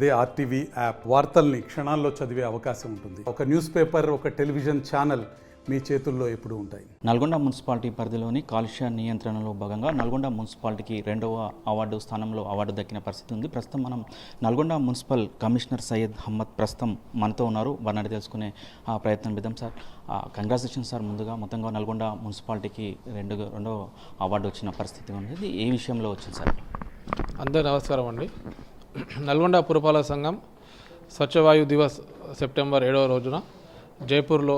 అదే RTV app వార్తల్ని క్షణాల్లో చదివే అవకాశం ఉంటుంది. ఒక న్యూస్ పేపర్, ఒక టెలివిజన్ ఛానల్ మీ చేతుల్లో ఎప్పుడూ ఉంటాయి. నల్గొండ మున్సిపాలిటీ పరిధిలోని కాలుష్య నియంత్రణలో భాగంగా నల్గొండ మున్సిపాలిటీకి 2వ అవార్డు స్థానంలో అవార్డు దక్కిన పరిస్థితి ఉంది. ప్రస్తుతం మనం నల్గొండ మున్సిపల్ కమిషనర్ సయ్యద్ అహ్మద్ ప్రస్తుతం మనతో ఉన్నారు. వారిని తెలుసుకునే ప్రయత్నం విధాం. Sir, congratulations sir. ముందుగా మొత్తంగా నల్గొండ మున్సిపాలిటీకి రెండవ అవార్డు వచ్చిన పరిస్థితి ఉంది. ఏ విషయంలో వచ్చింది సార్? అందరూ నమస్కారం అండి. నల్గొండ పురపాలక సంఘం స్వచ్ఛవాయు దివస్ సెప్టెంబర్ 7వ రోజున జైపూర్లో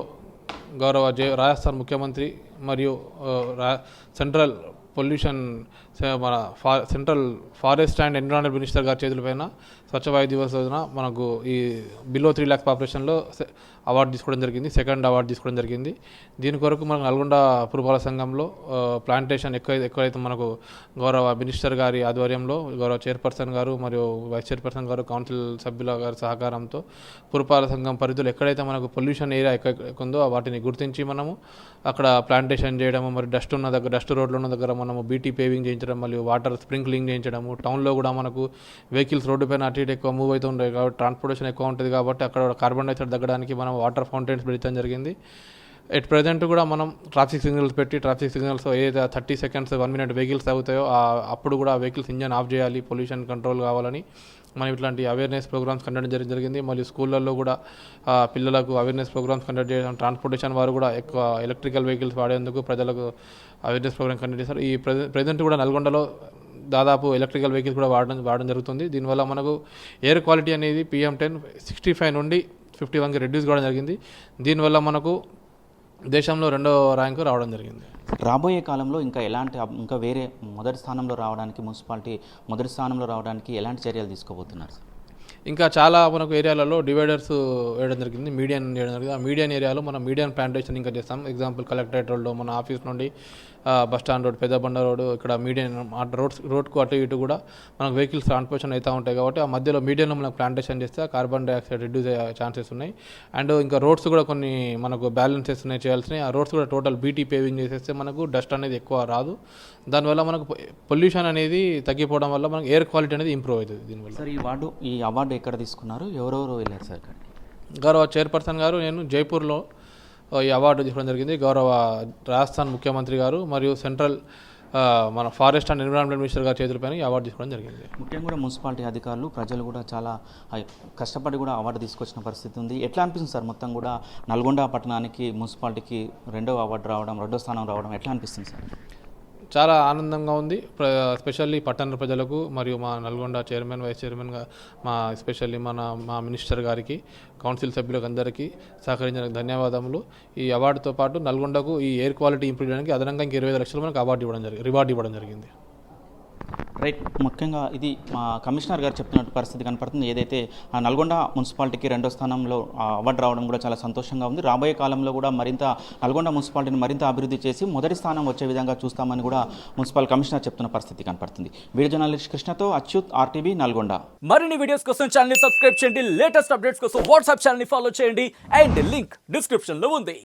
గౌరవ రాజస్థాన్ ముఖ్యమంత్రి మరియు సెంట్రల్ పొల్యూషన్ మన central forest and environment minister గారి చేతులపైన స్వచ్ఛవాయు దివస్ రోజున మనకు ఈ బిలో 3 lakhs పాపులేషన్లో అవార్డు తీసుకోవడం జరిగింది. సెకండ్ అవార్డు తీసుకోవడం జరిగింది. దీని కొరకు మనకు నల్గొండ పురపాలక సంఘంలో ప్లాంటేషన్ ఎక్కువైతే మనకు గౌరవ మినిస్టర్ గారి ఆధ్వర్యంలో గౌరవ చైర్పర్సన్ గారు మరియు వైస్ చైర్పర్సన్ గారు కౌన్సిల్ సభ్యుల గారి సహకారంతో పురపాలక సంఘం పరిధిలో ఎక్కడైతే మనకు పొల్యూషన్ ఏరియా ఎక్కువ ఉందో వాటిని గుర్తించి మనము అక్కడ ప్లాంటేషన్ చేయడము, మరి డస్ట్ రోడ్లు ఉన్న దగ్గర మనము బీటీ పేవింగ్ చేయించడం, మరియు వాటర్ స్ప్రింక్లింగ్ చేయించడము. టౌన్లో కూడా మనకు వెహికల్స్ రోడ్డు పైన అటు ఇటు ఎక్కువ మూవ్ అవుతూ ఉంటాయి కాబట్టి ట్రాన్స్పోర్టేషన్ ఎక్కువ ఉంటుంది కాబట్టి అక్కడ కార్బన్ డైఆక్సైడ్ తగ్గడానికి మనం వాటర్ ఫౌంటైన్స్ పెంచడం జరిగింది. ఎట్ ప్రజెంట్ కూడా మనం ట్రాఫిక్ సిగ్నల్స్ పెట్టి ట్రాఫిక్ సిగ్నల్స్ ఏదైతే 30 seconds 1 minute వెహికల్స్ అవుతాయో అప్పుడు కూడా ఆ వెహికల్స్ ఇంజన్ ఆఫ్ చేయాలి, పొల్యూషన్ కంట్రోల్ కావాలని మనం ఇట్లాంటి అవేర్నెస్ ప్రోగ్రామ్స్ కండక్ట్ చేయడం జరిగింది. మరియు స్కూళ్ళల్లో కూడా పిల్లలకు అవేర్నెస్ ప్రోగ్రామ్స్ కండక్ట్ చేయడం, ట్రాన్స్పోర్టేషన్ వారు కూడా ఎక్కువ ఎలక్ట్రికల్ వెహికల్స్ వాడేందుకు ప్రజలకు అవేర్నెస్ ప్రోగ్రామ్ కండక్ట్ చేశారు. ఈ ప్రజెంట్ కూడా నల్గొండలో దాదాపు ఎలక్ట్రికల్ వెహికల్స్ కూడా వాడడం జరుగుతుంది. దీనివల్ల మనకు ఎయిర్ క్వాలిటీ అనేది PM10 65 నుండి 51కి రెడ్యూస్ కావడం జరిగింది. దీనివల్ల మనకు దేశంలో 2వ ర్యాంకు రావడం జరిగింది. రాబోయే కాలంలో ఇంకా వేరే మొదటి స్థానంలో రావడానికి, మున్సిపాలిటీ మొదటి స్థానంలో రావడానికి ఎలాంటి చర్యలు తీసుకోబోతున్నారు? ఇంకా చాలా మనకు ఏరియాలలో డివైడర్స్ వేయడం జరిగింది, మీడియన్ చేయడం జరిగింది. ఆ మీడియన్ ఏరియాలో మనం మీడియన్ ప్లాంటేషన్ ఇంకా చేస్తాం. ఎగ్జాంపుల్ కలెక్టరేట్ రోడ్లో మన ఆఫీస్ నుండి బస్టాండ్ రోడ్, పెద్ద బండ రోడ్, ఇక్కడ మీడియన్ రోడ్కు అటు ఇటు కూడా మనకు వెహికల్స్ ట్రాన్స్పోర్టేషన్ అవుతూ ఉంటాయి కాబట్టి ఆ మధ్యలో మీడియంలో మనకు ప్లాంటేషన్ చేస్తే కార్బన్ డైఆక్సైడ్ రిడ్యూస్ అయ్యే ఛాన్సెస్ ఉన్నాయి. అండ్ ఇంకా రోడ్స్ కూడా కొన్ని మనకు బ్యాలెన్సెస్ ఉన్నాయి చేయాల్సినవి. ఆ రోడ్స్ కూడా టోటల్ బీటీ పేవింగ్ చేసేస్తే మనకు డస్ట్ అనేది ఎక్కువ రాదు. దానివల్ల మనకు పొల్యూషన్ అనేది తగ్గిపోవడం వల్ల మనకు ఎయిర్ క్వాలిటీ అనేది ఇంప్రూవ్ అవుతుంది. దీనివల్ల సార్, ఈ అవార్డు ఎక్కడ తీసుకున్నారు? ఎవరెవరు వెళ్ళారు సార్? గౌరవ చైర్పర్సన్ గారు, నేను జైపూర్లో ఈ అవార్డు తీసుకోవడం జరిగింది. గౌరవ రాజస్థాన్ ముఖ్యమంత్రి గారు మరియు సెంట్రల్ మన ఫారెస్ట్ అండ్ ఎన్విరాన్మెంట్ మినిస్టర్ గారి చేతులపైన ఈ అవార్డు తీసుకోవడం జరిగింది. ముఖ్యంగా కూడా మున్సిపాలిటీ అధికారులు, ప్రజలు కూడా చాలా కష్టపడి కూడా అవార్డు తీసుకొచ్చిన పరిస్థితి ఉంది. ఎట్లా అనిపిస్తుంది సార్? మొత్తం కూడా నల్గొండ పట్టణానికి, మున్సిపాలిటీకి 2వ అవార్డు రావడం, 2వ స్థానం రావడం ఎట్లా అనిపిస్తుంది సార్? చాలా ఆనందంగా ఉంది. ఎస్పెషల్లీ పట్టణ ప్రజలకు మరియు మా నల్గొండ చైర్మన్, వైస్ చైర్మన్గా ఎస్పెషల్లీ మా మినిస్టర్ గారికి, కౌన్సిల్ సభ్యులకు అందరికీ సహకరించిన ధన్యవాదములు. ఈ అవార్డుతో పాటు నల్గొండకు ఈ ఎయిర్ క్వాలిటీ ఇంప్రూవ్ చేయడానికి అదనంగా 25 లక్షలు మనకు రివార్డు ఇవ్వడం జరిగింది. రైట్. ముఖ్యంగా ఇది మా కమిషనర్ గారు చెప్తున్నట్టు పరిస్థితి కనపడుతుంది. ఏదైతే నల్గొండ మున్సిపాలిటీకి 2వ స్థానంలో అవార్డు రావడం కూడా చాలా సంతోషంగా ఉంది. రాబోయే కాలంలో కూడా నల్గొండ మున్సిపాలిటీని మరింత అభివృద్ధి చేసి మొదటి స్థానం వచ్చే విధంగా చూస్తామని కూడా మున్సిపల్ కమిషనర్ చెప్తున్న పరిస్థితి కనపడుతుంది. వీడియో జర్నలిస్ట్ కృష్ణతో అచ్యుత్, RTV నల్గొండ. మరిన్ని వీడియోస్ కోసం ఛానల్ ని సబ్స్క్రైబ్ చేయండి. లేటెస్ట్ అప్డేట్స్ కోసం వాట్సాప్ ఛానల్ ని ఫాలో చేయండి. అండ్ లింక్ డిస్క్రిప్షన్ లో ఉంది.